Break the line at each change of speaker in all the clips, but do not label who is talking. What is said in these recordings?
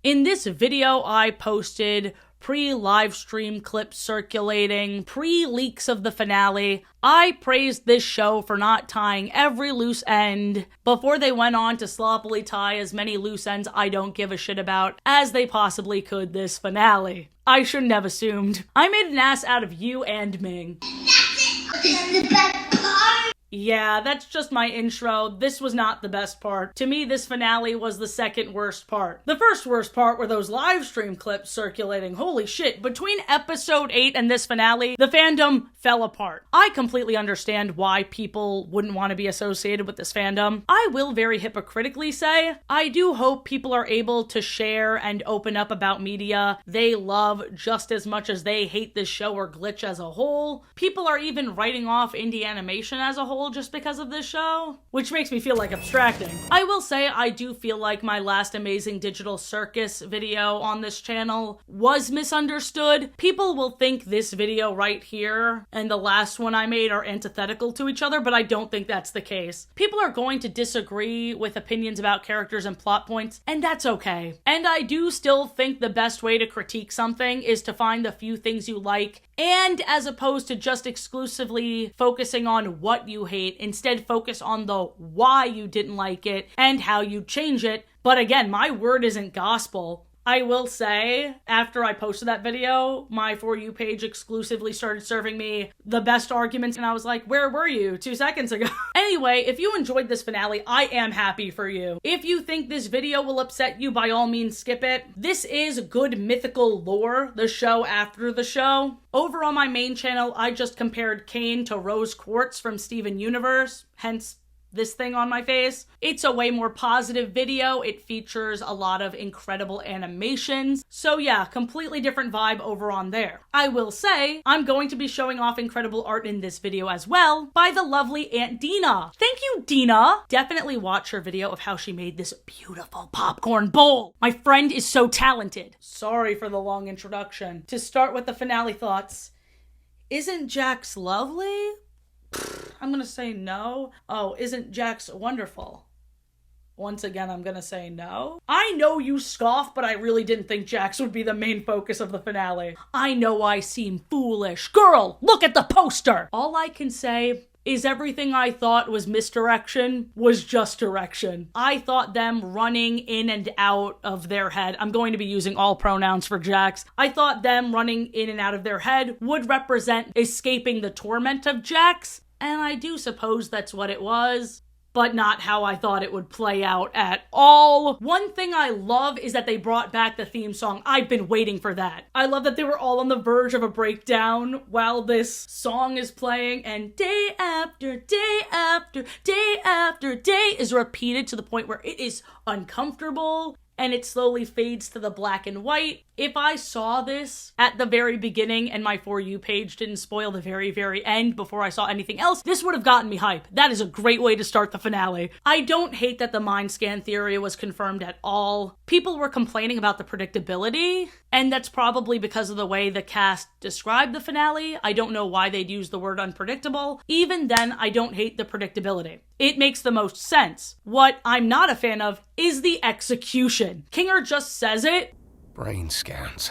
In this video, I posted pre-live stream clips circulating, pre-leaks of the finale. I praised this show for not tying every loose end before they went on to sloppily tie as many loose ends I don't give a shit about as they possibly could this finale. I shouldn't have assumed. I made an ass out of you and Ming.
That's it! The best part!
Yeah, that's just my intro. This was not the best part. To me, this finale was the second worst part. The first worst part were those live stream clips circulating. Holy shit, between episode 8 and this finale, the fandom fell apart. I completely understand why people wouldn't want to be associated with this fandom. I will very hypocritically say, I do hope people are able to share and open up about media they love just as much as they hate this show or Glitch as a whole. People are even writing off indie animation as a whole just because of this show, which makes me feel like abstracting. I will say I do feel like my last Amazing Digital Circus video on this channel was misunderstood. People will think this video right here and the last one I made are antithetical to each other, but I don't think that's the case. People are going to disagree with opinions about characters and plot points, and that's okay. And I do still think the best way to critique something is to find the few things you like, and as opposed to just exclusively focusing on what you hate, instead focus on the why you didn't like it and how you change it. But again, my word isn't gospel. I will say, after I posted that video, my For You page exclusively started serving me the best arguments, and I was like, where were you 2 seconds ago? Anyway, if you enjoyed this finale, I am happy for you. If you think this video will upset you, by all means skip it. This is good mythical lore, the show after the show. Over on my main channel, I just compared Cain to Rose Quartz from Steven Universe, hence this thing on my face. It's a way more positive video. It features a lot of incredible animations. So yeah, completely different vibe over on there. I will say, I'm going to be showing off incredible art in this video as well by the lovely Aunt Dena. Thank you, Dena. Definitely watch her video of how she made this beautiful popcorn bowl. My friend is so talented. Sorry for the long introduction. To start with the finale thoughts, isn't Jax lovely? I'm gonna say no. Oh, isn't Jax wonderful? Once again, I'm gonna say no. I know you scoff, but I really didn't think Jax would be the main focus of the finale. I know I seem foolish. Girl, look at the poster! All I can say is everything I thought was misdirection was just direction. I thought them running in and out of their head, I'm going to be using all pronouns for Jax, I thought them running in and out of their head would represent escaping the torment of Jax, and I do suppose that's what it was, but not how I thought it would play out at all. One thing I love is that they brought back the theme song. I've been waiting for that. I love that they were all on the verge of a breakdown while this song is playing, and day after day after day after day is repeated to the point where it is uncomfortable and it slowly fades to the black and white. If I saw this at the very beginning and my For You page didn't spoil the very, very end before I saw anything else, this would have gotten me hype. That is a great way to start the finale. I don't hate that the mind scan theory was confirmed at all. People were complaining about the predictability, and that's probably because of the way the cast described the finale. I don't know why they'd use the word unpredictable. Even then, I don't hate the predictability. It makes the most sense. What I'm not a fan of is the execution. Kinger just says it.
Brain scans.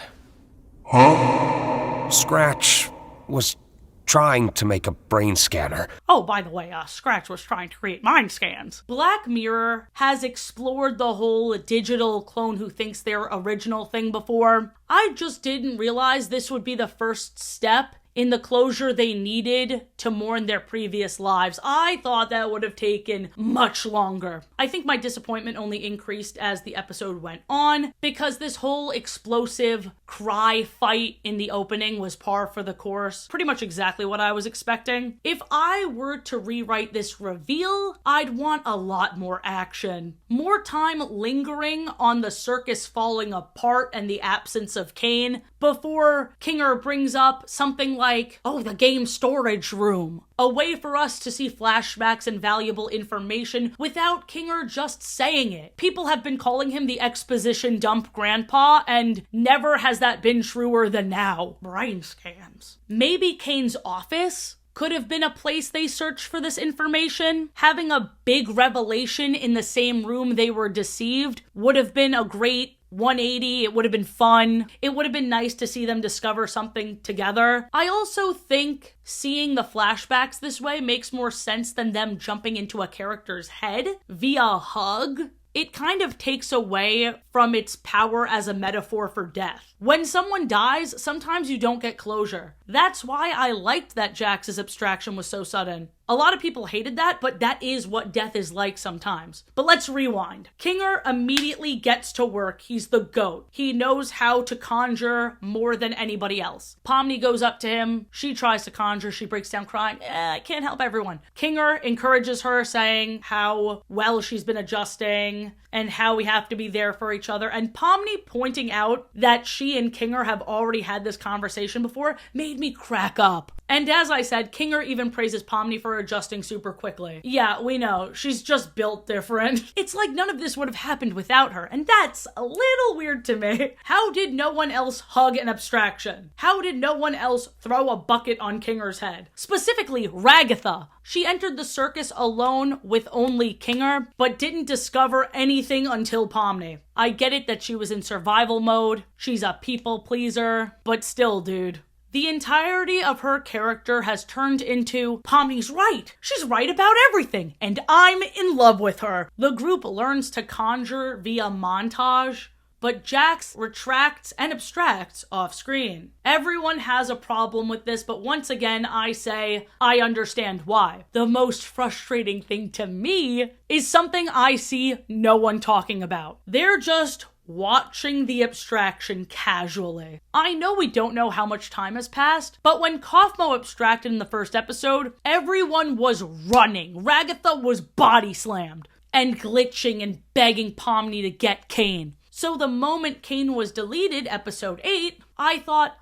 Huh? Scratch was trying to make a brain scanner.
Oh, by the way, Scratch was trying to create mind scans. Black Mirror has explored the whole digital clone who thinks they're original thing before. I just didn't realize this would be the first step in the closure they needed to mourn their previous lives. I thought that would have taken much longer. I think my disappointment only increased as the episode went on, because this whole explosive cry fight in the opening was par for the course. Pretty much exactly what I was expecting. If I were to rewrite this reveal, I'd want a lot more action. More time lingering on the circus falling apart and the absence of Cain before Kinger brings up something like, oh, the game storage room. A way for us to see flashbacks and valuable information without Kinger just saying it. People have been calling him the exposition dump grandpa, and never has that been truer than now. Brain scans. Maybe Cain's office could have been a place they searched for this information. Having a big revelation in the same room they were deceived would have been a great 180. It would have been fun. It would have been nice to see them discover something together. I also think seeing the flashbacks this way makes more sense than them jumping into a character's head via a hug. It kind of takes away from its power as a metaphor for death. When someone dies, sometimes you don't get closure. That's why I liked that Jax's abstraction was so sudden. A lot of people hated that, but that is what death is like sometimes. But let's rewind. Kinger immediately gets to work. He's the GOAT. He knows how to conjure more than anybody else. Pomni goes up to him. She tries to conjure. She breaks down crying. I can't help everyone. Kinger encourages her, saying how well she's been adjusting and how we have to be there for each other. And Pomni pointing out that she and Kinger have already had this conversation before made me crack up. And as I said, Kinger even praises Pomni for adjusting super quickly. Yeah, we know. She's just built different. It's like none of this would have happened without her, and that's a little weird to me. How did no one else hug an abstraction? How did no one else throw a bucket on Kinger's head? Specifically, Ragatha. She entered the circus alone with only Kinger, but didn't discover anything until Pomni. I get it that she was in survival mode. She's a people pleaser, but still, dude. The entirety of her character has turned into, Pomni's right. She's right about everything, and I'm in love with her. The group learns to conjure via montage, but Jax retracts and abstracts off screen. Everyone has a problem with this, but once again, I say, I understand why. The most frustrating thing to me is something I see no one talking about. They're just watching the abstraction casually. I know we don't know how much time has passed, but when Kaufmo abstracted in the first episode, everyone was running. Ragatha was body slammed and glitching and begging Pomni to get Kane. So the moment Kane was deleted, episode 8, I thought,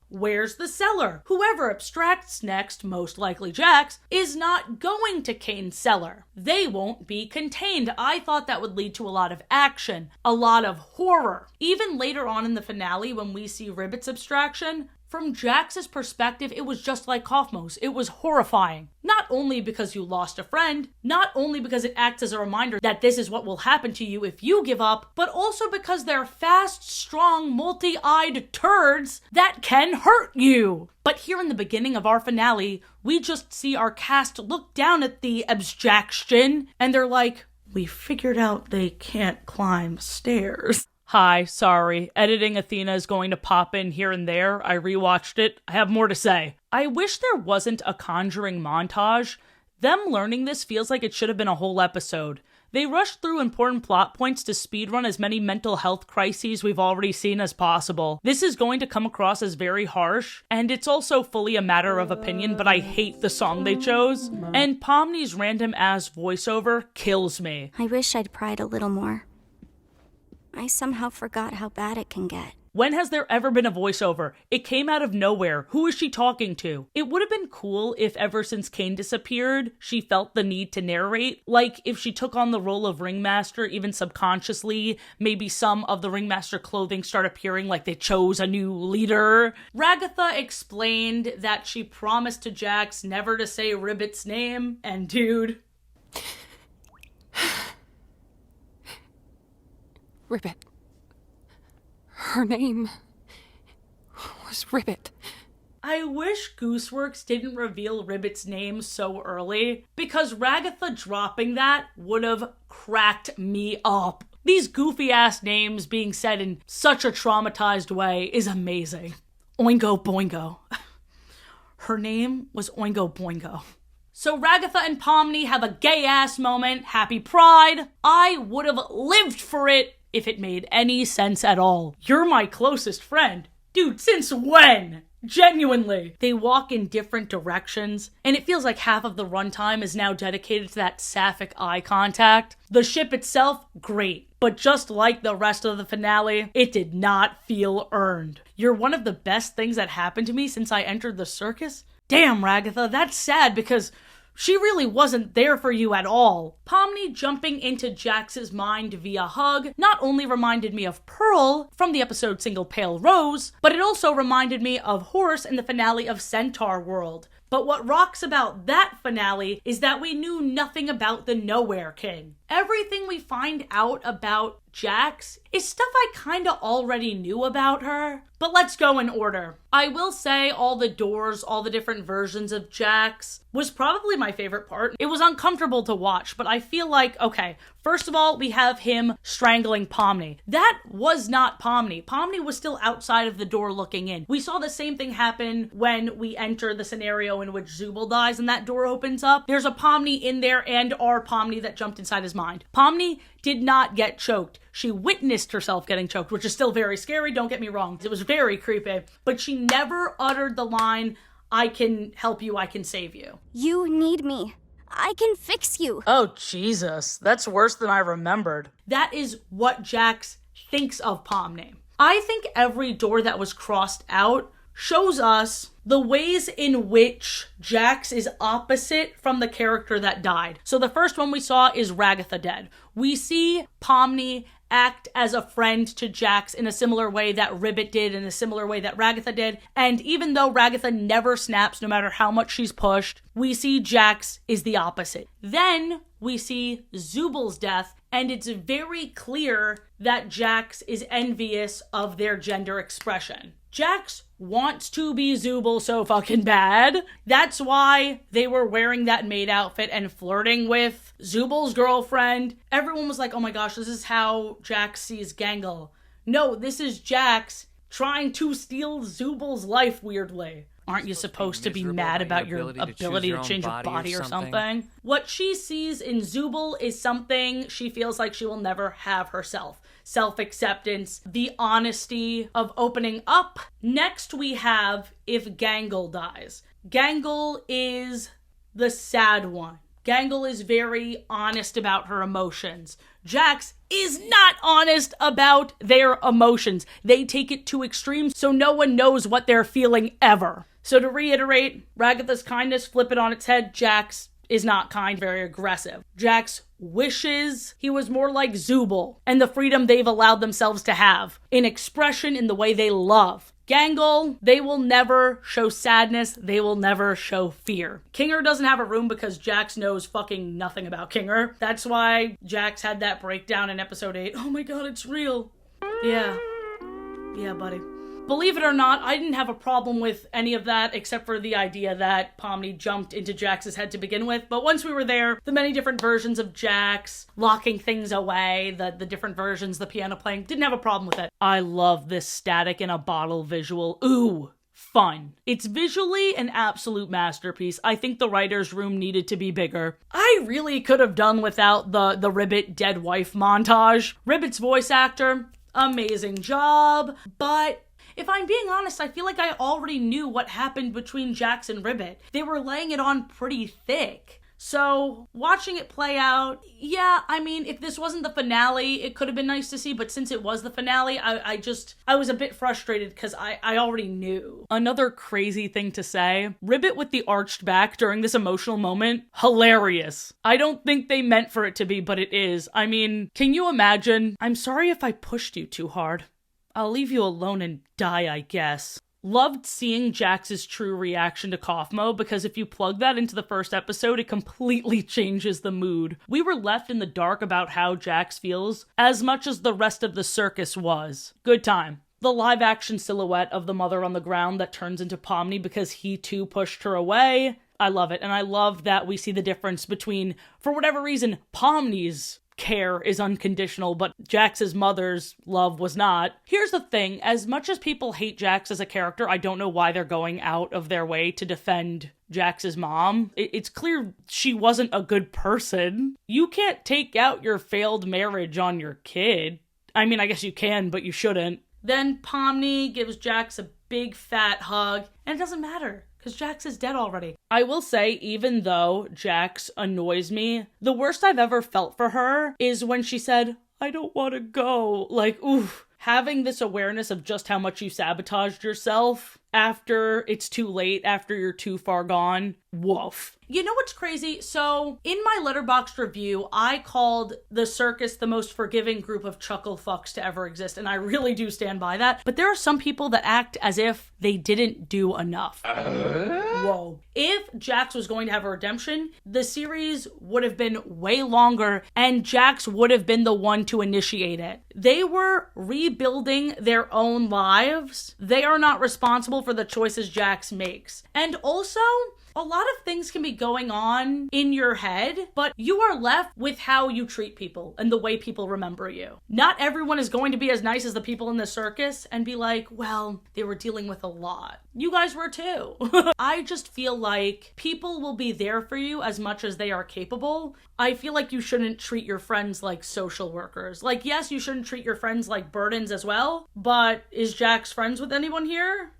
where's the cellar? Whoever abstracts next, most likely Jax, is not going to Kane's cellar. They won't be contained. I thought that would lead to a lot of action, a lot of horror. Even later on in the finale, when we see Ribbit's abstraction, from Jax's perspective, it was just like Kaufmo's. It was horrifying. Not only because you lost a friend, not only because it acts as a reminder that this is what will happen to you if you give up, but also because they're fast, strong, multi-eyed turds that can hurt you. But here in the beginning of our finale, we just see our cast look down at the abstraction, and they're like, we figured out they can't climb stairs. Hi, sorry. Editing Athena is going to pop in here and there. I rewatched it. I have more to say. I wish there wasn't a conjuring montage. Them learning this feels like it should have been a whole episode. They rushed through important plot points to speedrun as many mental health crises we've already seen as possible. This is going to come across as very harsh, and it's also fully a matter of opinion, but I hate the song they chose. And Pomni's random ass voiceover kills me.
I wish I'd pried a little more. I somehow forgot how bad it can get.
When has there ever been a voiceover? It came out of nowhere. Who is she talking to? It would have been cool if ever since Kane disappeared, she felt the need to narrate. Like if she took on the role of Ringmaster, even subconsciously, maybe some of the Ringmaster clothing start appearing like they chose a new leader. Ragatha explained that she promised to Jax never to say Ribbit's name, and dude...
Ribbit. Her name was Ribbit.
I wish Gooseworks didn't reveal Ribbit's name so early, because Ragatha dropping that would have cracked me up. These goofy-ass names being said in such a traumatized way is amazing. Oingo Boingo. Her name was Oingo Boingo. So Ragatha and Pomni have a gay-ass moment. Happy Pride. I would have lived for it if it made any sense at all. You're my closest friend. Dude, since when? Genuinely. They walk in different directions, and it feels like half of the runtime is now dedicated to that sapphic eye contact. The ship itself, great. But just like the rest of the finale, it did not feel earned. You're one of the best things that happened to me since I entered the circus? Damn, Ragatha, that's sad because she really wasn't there for you at all. Pomni jumping into Jax's mind via hug not only reminded me of Pearl from the episode Single Pale Rose, but it also reminded me of Horse in the finale of Centaur World. But what rocks about that finale is that we knew nothing about the Nowhere King. Everything we find out about Jax is stuff I kinda already knew about her. But let's go in order. I will say all the doors, all the different versions of Jax was probably my favorite part. It was uncomfortable to watch, but I feel like, okay, first of all, we have him strangling Pomni. That was not Pomni. Pomni was still outside of the door looking in. We saw the same thing happen when we enter the scenario in which Zubul dies and that door opens up. There's a Pomni in there and our Pomni that jumped inside his mind. Pomni did not get choked. She witnessed herself getting choked, which is still very scary, don't get me wrong. It was very creepy. But she never uttered the line, "I can help you, I can save you."
You need me. I can fix you.
Oh, Jesus. That's worse than I remembered. That is what Jax thinks of Pomni. I think every door that was crossed out shows us the ways in which Jax is opposite from the character that died. So the first one we saw is Ragatha dead. We see Pomni act as a friend to Jax in a similar way that Ribbit did, in a similar way that Ragatha did. And even though Ragatha never snaps no matter how much she's pushed, we see Jax is the opposite. Then we see Zubul's death, and it's very clear that Jax is envious of their gender expression. Jax wants to be Zubul so fucking bad. That's why they were wearing that maid outfit and flirting with Zubul's girlfriend. Everyone was like, oh my gosh, this is how Jax sees Gangle. No, this is Jax trying to steal Zubul's life weirdly. Aren't you supposed to be mad about your ability to change your body or something? What she sees in Zubul is something she feels like she will never have herself. Self-acceptance, the honesty of opening up. Next we have if Gangle dies. Gangle is the sad one. Gangle is very honest about her emotions. Jax is not honest about their emotions. They take it to extremes, so no one knows what they're feeling ever. So to reiterate, Ragatha's kindness, flip it on its head. Jax is not kind, very aggressive. Jax wishes he was more like Zubul and the freedom they've allowed themselves to have in expression, in the way they love. Gangle, they will never show sadness. They will never show fear. Kinger doesn't have a room because Jax knows fucking nothing about Kinger. That's why Jax had that breakdown in episode 8. Oh my god, it's real. Yeah, buddy. Believe it or not, I didn't have a problem with any of that except for the idea that Pomni jumped into Jax's head to begin with. But once we were there, the many different versions of Jax, locking things away, the different versions, the piano playing, didn't have a problem with it. I love this static in a bottle visual. Ooh, fun. It's visually an absolute masterpiece. I think the writer's room needed to be bigger. I really could have done without the Ribbit dead wife montage. Ribbit's voice actor, amazing job, but if I'm being honest, I feel like I already knew what happened between Jax and Ribbit. They were laying it on pretty thick. So, watching it play out, yeah, I mean, if this wasn't the finale, it could have been nice to see, but since it was the finale, I was a bit frustrated because I already knew. Another crazy thing to say, Ribbit with the arched back during this emotional moment, hilarious. I don't think they meant for it to be, but it is. I mean, can you imagine? I'm sorry if I pushed you too hard. I'll leave you alone and die, I guess. Loved seeing Jax's true reaction to Kaufmo, because if you plug that into the first episode, it completely changes the mood. We were left in the dark about how Jax feels, as much as the rest of the circus was. Good time. The live-action silhouette of the mother on the ground that turns into Pomni because he too pushed her away. I love it, and I love that we see the difference between, for whatever reason, Pomni's care is unconditional, but Jax's mother's love was not. Here's the thing, as much as people hate Jax as a character, I don't know why they're going out of their way to defend Jax's mom. It's clear she wasn't a good person. You can't take out your failed marriage on your kid. I mean, I guess you can, but you shouldn't. Then Pomni gives Jax a big fat hug, and it doesn't matter, because Jax is dead already. I will say, even though Jax annoys me, the worst I've ever felt for her is when she said, I don't want to go. Like, oof. Having this awareness of just how much you sabotaged yourself after it's too late, after you're too far gone. Woof. You know what's crazy? So, in my Letterboxd review, I called the circus the most forgiving group of chuckle fucks to ever exist, and I really do stand by that. But there are some people that act as if they didn't do enough. Whoa. If Jax was going to have a redemption, the series would have been way longer, and Jax would have been the one to initiate it. They were rebuilding their own lives. They are not responsible for the choices Jax makes. And also, a lot of things can be going on in your head, but you are left with how you treat people and the way people remember you. Not everyone is going to be as nice as the people in the circus and be like, well, they were dealing with a lot. You guys were too. I just feel like people will be there for you as much as they are capable. I feel like you shouldn't treat your friends like social workers. Like, yes, you shouldn't treat your friends like burdens as well, but is Jax friends with anyone here?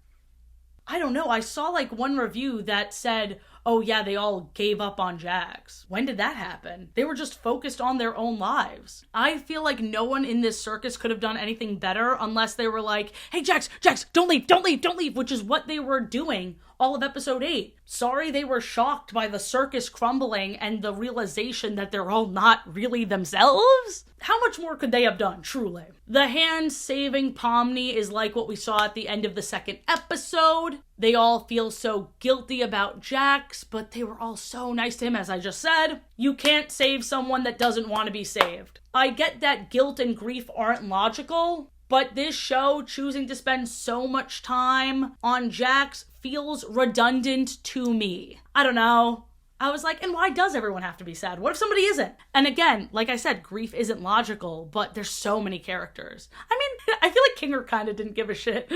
I don't know. I saw like one review that said, oh yeah, they all gave up on Jax. When did that happen? They were just focused on their own lives. I feel like no one in this circus could have done anything better unless they were like, hey Jax, don't leave, which is what they were doing all of episode 8. Sorry they were shocked by the circus crumbling and the realization that they're all not really themselves. How much more could they have done, truly? The hand saving Pomni is like what we saw at the end of the second episode. They all feel so guilty about Jax, but they were all so nice to him, as I just said. You can't save someone that doesn't want to be saved. I get that guilt and grief aren't logical, but this show choosing to spend so much time on Jax feels redundant to me. I don't know. I was like, and why does everyone have to be sad? What if somebody isn't? And again, like I said, grief isn't logical, but there's so many characters. I mean, I feel like Kinger kind of didn't give a shit.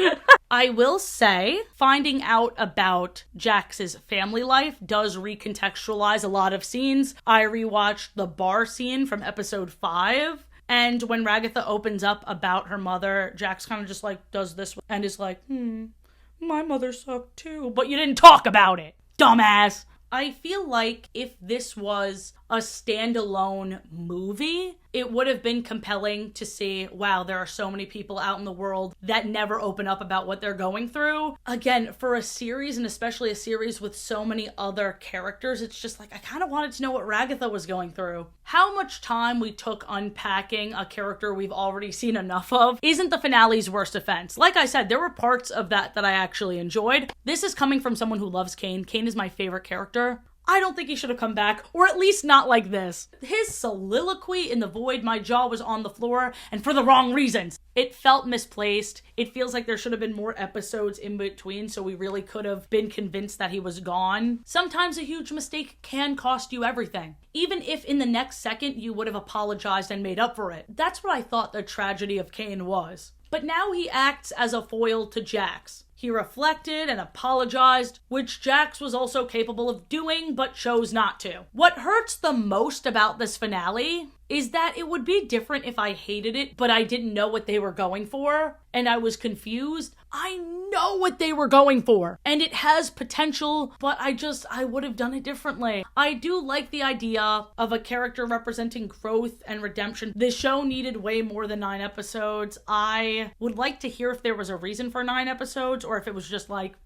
I will say, finding out about Jax's family life does recontextualize a lot of scenes. I rewatched the bar scene from episode 5. And when Ragatha opens up about her mother, Jax kind of just like does this and is like, my mother sucked too. But you didn't talk about it, dumbass. I feel like if this was a standalone movie, it would have been compelling to see, wow, there are so many people out in the world that never open up about what they're going through. Again, for a series, and especially a series with so many other characters, it's just like, I kind of wanted to know what Ragatha was going through. How much time we took unpacking a character we've already seen enough of isn't the finale's worst offense. Like I said, there were parts of that I actually enjoyed. This is coming from someone who loves Kane. Kane is my favorite character. I don't think he should have come back, or at least not like this. His soliloquy in the void, my jaw was on the floor, and for the wrong reasons. It felt misplaced. It feels like there should have been more episodes in between, so we really could have been convinced that he was gone. Sometimes a huge mistake can cost you everything, even if in the next second you would have apologized and made up for it. That's what I thought the tragedy of Kane was. But now he acts as a foil to Jax. He reflected and apologized, which Jax was also capable of doing, but chose not to. What hurts the most about this finale is that it would be different if I hated it, but I didn't know what they were going for, and I was confused. I know what they were going for, and it has potential, but I would have done it differently. I do like the idea of a character representing growth and redemption. This show needed way more than 9 episodes. I would like to hear if there was a reason for 9 episodes, or if it was just like,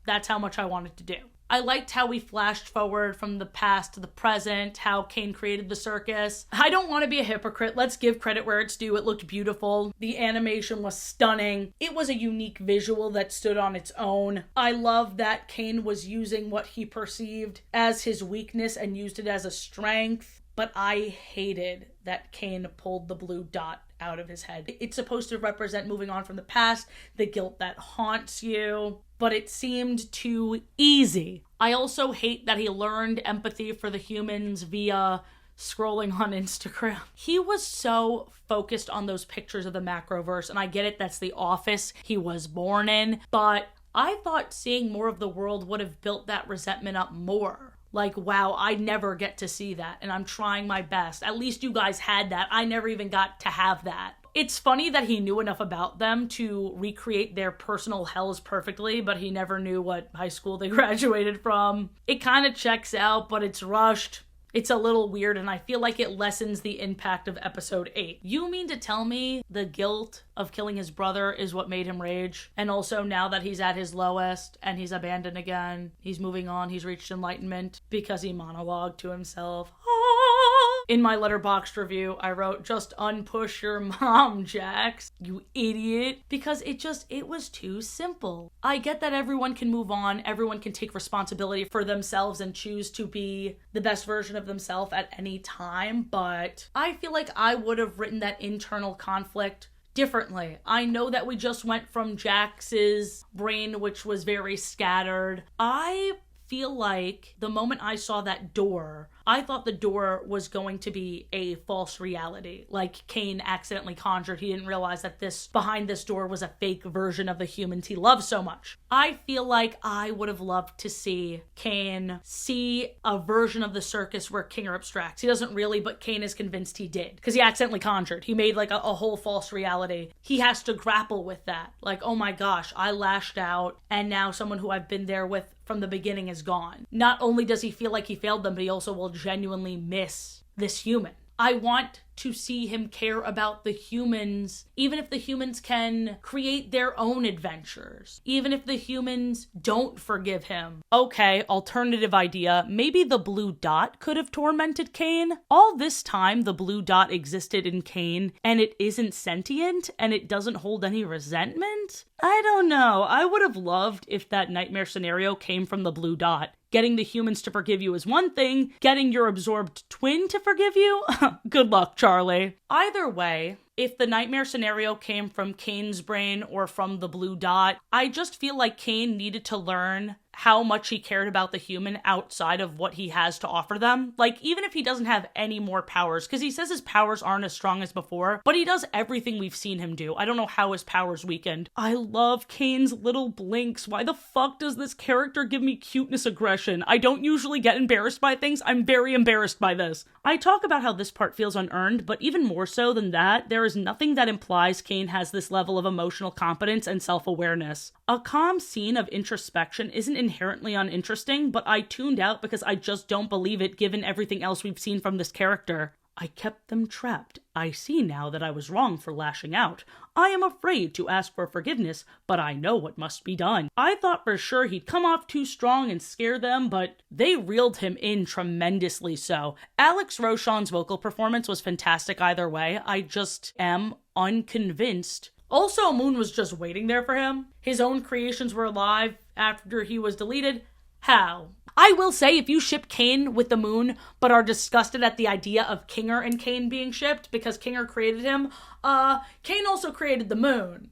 that's how much I wanted to do. I liked how we flashed forward from the past to the present, how Kane created the circus. I don't want to be a hypocrite. Let's give credit where it's due. It looked beautiful. The animation was stunning. It was a unique visual that stood on its own. I love that Kane was using what he perceived as his weakness and used it as a strength. But I hated that Kane pulled the blue dot out of his head. It's supposed to represent moving on from the past, the guilt that haunts you, but it seemed too easy. I also hate that he learned empathy for the humans via scrolling on Instagram. He was so focused on those pictures of the macroverse, and I get it, that's the office he was born in, but I thought seeing more of the world would have built that resentment up more. Like, wow, I never get to see that, and I'm trying my best. At least you guys had that. I never even got to have that. It's funny that he knew enough about them to recreate their personal hells perfectly, but he never knew what high school they graduated from. It kind of checks out, but it's rushed. It's a little weird, and I feel like it lessens the impact of episode 8. You mean to tell me the guilt of killing his brother is what made him rage? And also, now that he's at his lowest and he's abandoned again, he's moving on, he's reached enlightenment because he monologued to himself. In my Letterboxd review, I wrote, just unpush your mom, Jax, you idiot. Because it was too simple. I get that everyone can move on, everyone can take responsibility for themselves and choose to be the best version of themselves at any time, but I feel like I would have written that internal conflict differently. I know that we just went from Jax's brain, which was very scattered. I feel like the moment I saw that door, I thought the door was going to be a false reality. Like Kane accidentally conjured. He didn't realize that behind this door was a fake version of the humans he loves so much. I feel like I would have loved to see Kane see a version of the circus where Kinger abstracts. He doesn't really, but Kane is convinced he did. Because he accidentally conjured. He made like a whole false reality. He has to grapple with that. Like, oh my gosh, I lashed out and now someone who I've been there with from the beginning is gone. Not only does he feel like he failed them, but he also will genuinely miss this human. I want to see him care about the humans, even if the humans can create their own adventures, even if the humans don't forgive him. Okay, alternative idea. Maybe the blue dot could have tormented Kane. All this time, the blue dot existed in Kane, and it isn't sentient, and it doesn't hold any resentment? I don't know. I would have loved if that nightmare scenario came from the blue dot. Getting the humans to forgive you is one thing. Getting your absorbed twin to forgive you? Good luck, Charlie. Either way, if the nightmare scenario came from Kane's brain or from the blue dot, I just feel like Kane needed to learn how much he cared about the human outside of what he has to offer them. Like, even if he doesn't have any more powers, because he says his powers aren't as strong as before, but he does everything we've seen him do. I don't know how his powers weakened. I love Kane's little blinks. Why the fuck does this character give me cuteness aggression? I don't usually get embarrassed by things. I'm very embarrassed by this. I talk about how this part feels unearned, but even more so than that, there is nothing that implies Kane has this level of emotional competence and self-awareness. A calm scene of introspection isn't inherently uninteresting, but I tuned out because I just don't believe it given everything else we've seen from this character. I kept them trapped. I see now that I was wrong for lashing out. I am afraid to ask for forgiveness, but I know what must be done. I thought for sure he'd come off too strong and scare them, but they reeled him in tremendously so. Alex Roshan's vocal performance was fantastic either way. I just am unconvinced. Also, Moon was just waiting there for him. His own creations were alive after he was deleted. How? I will say, if you ship Kane with the Moon, but are disgusted at the idea of Kinger and Kane being shipped because Kinger created him, Kane also created the Moon.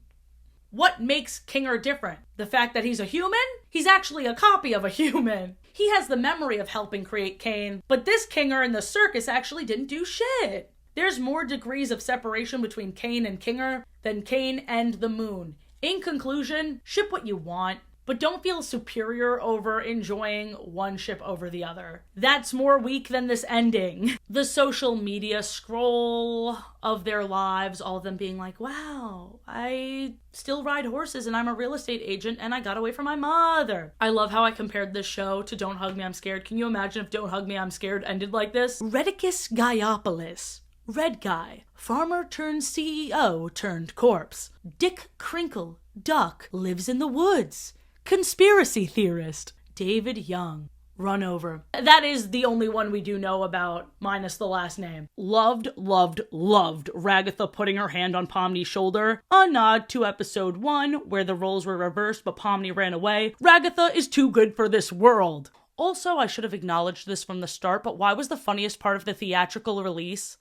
What makes Kinger different? The fact that he's a human? He's actually a copy of a human. He has the memory of helping create Kane, but this Kinger in the circus actually didn't do shit. There's more degrees of separation between Kane and Kinger than Kane and the Moon. In conclusion, ship what you want, but don't feel superior over enjoying one ship over the other. That's more weak than this ending. The social media scroll of their lives, all of them being like, wow, I still ride horses and I'm a real estate agent and I got away from my mother. I love how I compared this show to Don't Hug Me, I'm Scared. Can you imagine if Don't Hug Me, I'm Scared ended like this? Redicus Gaiopoulos. Red guy. Farmer turned CEO turned corpse. Dick Crinkle. Duck lives in the woods. Conspiracy theorist. David Young. Run over. That is the only one we do know about, minus the last name. Loved Ragatha putting her hand on Pomni's shoulder. A nod to episode 1, where the roles were reversed but Pomni ran away. Ragatha is too good for this world. Also, I should have acknowledged this from the start, but why was the funniest part of the theatrical release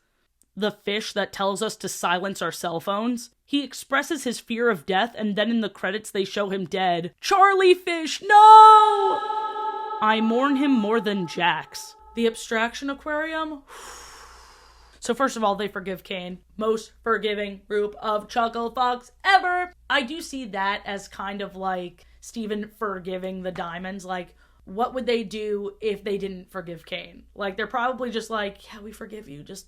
the fish that tells us to silence our cell phones? He expresses his fear of death, and then in the credits they show him dead. Charlie Fish, no! I mourn him more than Jax. The abstraction aquarium? So first of all, they forgive Kane. Most forgiving group of chuckle fucks ever. I do see that as kind of like Steven forgiving the diamonds. Like, what would they do if they didn't forgive Kane? Like, they're probably just like, yeah, we forgive you, just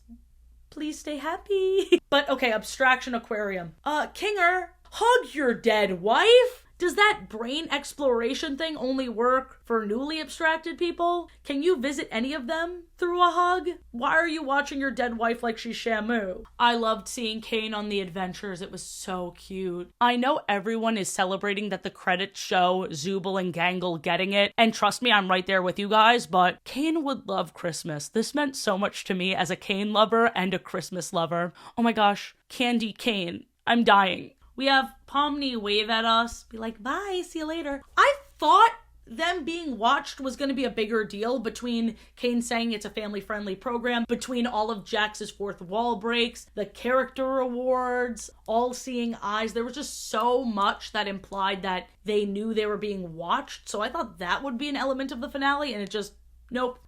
please stay happy. But okay, abstraction aquarium. Kinger, hug your dead wife. Does that brain exploration thing only work for newly abstracted people? Can you visit any of them through a hug? Why are you watching your dead wife like she's Shamu? I loved seeing Kane on the adventures. It was so cute. I know everyone is celebrating that the credits show Zubul and Gangle getting it, and trust me, I'm right there with you guys, but Kane would love Christmas. This meant so much to me as a Kane lover and a Christmas lover. Oh my gosh, Candy Kane. I'm dying. We have Pomni wave at us, be like, bye, see you later. I thought them being watched was going to be a bigger deal, between Kane saying it's a family-friendly program, between all of Jax's fourth wall breaks, the character awards, all-seeing eyes. There was just so much that implied that they knew they were being watched, so I thought that would be an element of the finale, and it just, nope.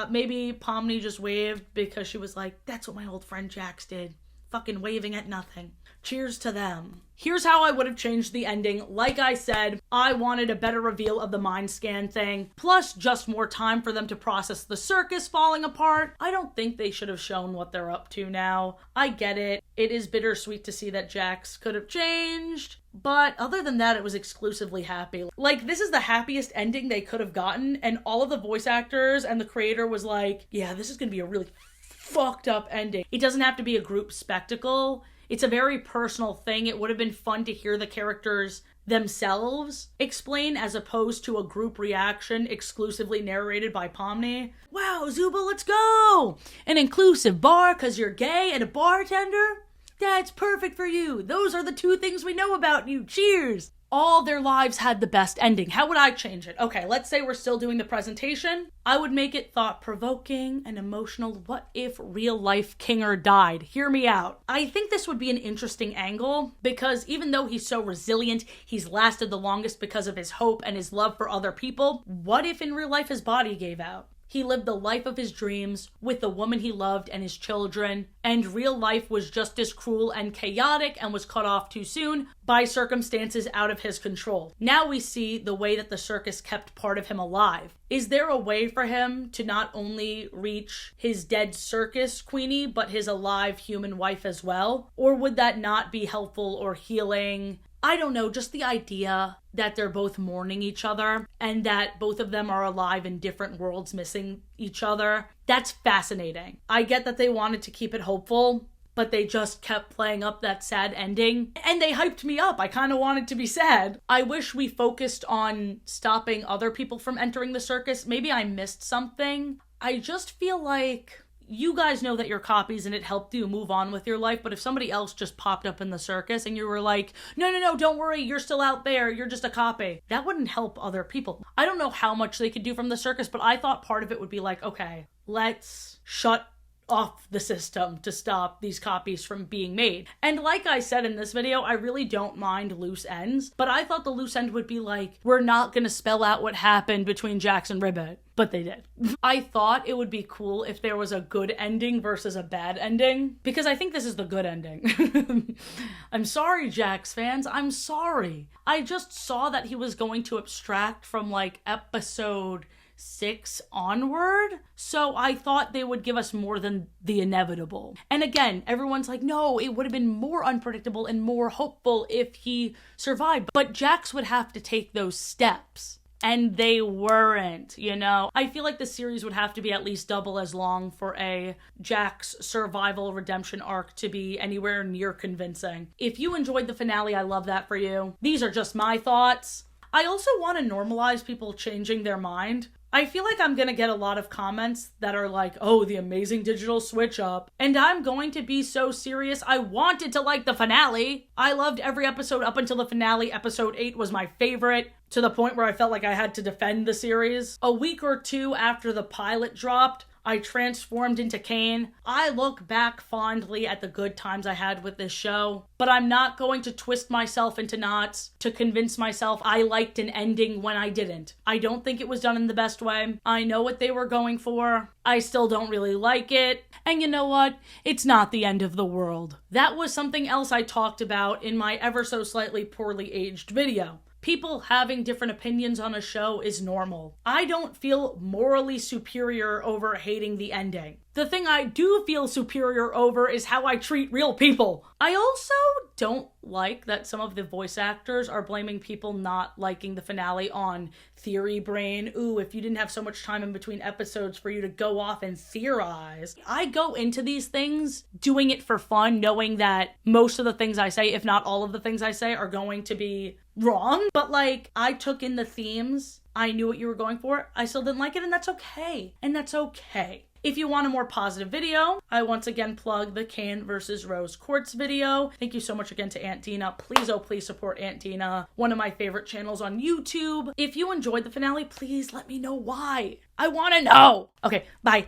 Maybe Pomni just waved because she was like, that's what my old friend Jax did. Fucking waving at nothing. Cheers to them. Here's how I would have changed the ending. Like I said, I wanted a better reveal of the mind scan thing, plus just more time for them to process the circus falling apart. I don't think they should have shown what they're up to now. I get it. It is bittersweet to see that Jax could have changed, but other than that, it was exclusively happy. Like, this is the happiest ending they could have gotten, and all of the voice actors and the creator was like, yeah, this is gonna be a really fucked up ending. It doesn't have to be a group spectacle. It's a very personal thing. It would have been fun to hear the characters themselves explain as opposed to a group reaction exclusively narrated by Pomni. Wow, Zubul, let's go! An inclusive bar because you're gay and a bartender? That's perfect for you. Those are the two things we know about you. Cheers! All their lives had the best ending. How would I change it? Okay, let's say we're still doing the presentation. I would make it thought-provoking and emotional. What if real-life Kinger died? Hear me out. I think this would be an interesting angle because even though he's so resilient, he's lasted the longest because of his hope and his love for other people. What if in real life his body gave out? He lived the life of his dreams with the woman he loved and his children, and real life was just as cruel and chaotic and was cut off too soon by circumstances out of his control. Now we see the way that the circus kept part of him alive. Is there a way for him to not only reach his dead circus queenie, but his alive human wife as well? Or would that not be helpful or healing? I don't know, just the idea that they're both mourning each other and that both of them are alive in different worlds missing each other. That's fascinating. I get that they wanted to keep it hopeful, but they just kept playing up that sad ending. And they hyped me up. I kind of wanted to be sad. I wish we focused on stopping other people from entering the circus. Maybe I missed something. I just feel like you guys know that you're copies and it helped you move on with your life, but if somebody else just popped up in the circus and you were like, no, don't worry, you're still out there, you're just a copy, that wouldn't help other people. I don't know how much they could do from the circus, but I thought part of it would be like, okay, let's shut off the system to stop these copies from being made. And like I said in this video, I really don't mind loose ends, but I thought the loose end would be like, we're not gonna spell out what happened between Jax and Ribbit. But they did. I thought it would be cool if there was a good ending versus a bad ending, because I think this is the good ending. I'm sorry, Jax fans. I'm sorry. I just saw that he was going to abstract from like episode 6 onward, so I thought they would give us more than the inevitable. And again, everyone's like, no, it would have been more unpredictable and more hopeful if he survived. But Jax would have to take those steps. And they weren't, you know? I feel like the series would have to be at least double as long for a Jax survival redemption arc to be anywhere near convincing. If you enjoyed the finale, I love that for you. These are just my thoughts. I also want to normalize people changing their mind. I feel like I'm gonna get a lot of comments that are like, oh, the amazing digital switch up. And I'm going to be so serious. I wanted to like the finale. I loved every episode up until the finale. Episode 8 was my favorite, to the point where I felt like I had to defend the series. A week or two after the pilot dropped, I transformed into Kane. I look back fondly at the good times I had with this show, but I'm not going to twist myself into knots to convince myself I liked an ending when I didn't. I don't think it was done in the best way. I know what they were going for. I still don't really like it. And you know what? It's not the end of the world. That was something else I talked about in my ever so slightly poorly aged video. People having different opinions on a show is normal. I don't feel morally superior over hating the ending. The thing I do feel superior over is how I treat real people. I also don't like that some of the voice actors are blaming people not liking the finale on theory brain. Ooh, if you didn't have so much time in between episodes for you to go off and theorize. I go into these things doing it for fun, knowing that most of the things I say, if not all of the things I say, are going to be wrong. But like, I took in the themes. I knew what you were going for. I still didn't like it, and that's okay. And that's okay. If you want a more positive video, I once again plug the Cain versus Rose Quartz video. Thank you so much again to Aunt Dena. Please, oh please support Aunt Dena, one of my favorite channels on YouTube. If you enjoyed the finale, please let me know why. I want to know. Okay, bye.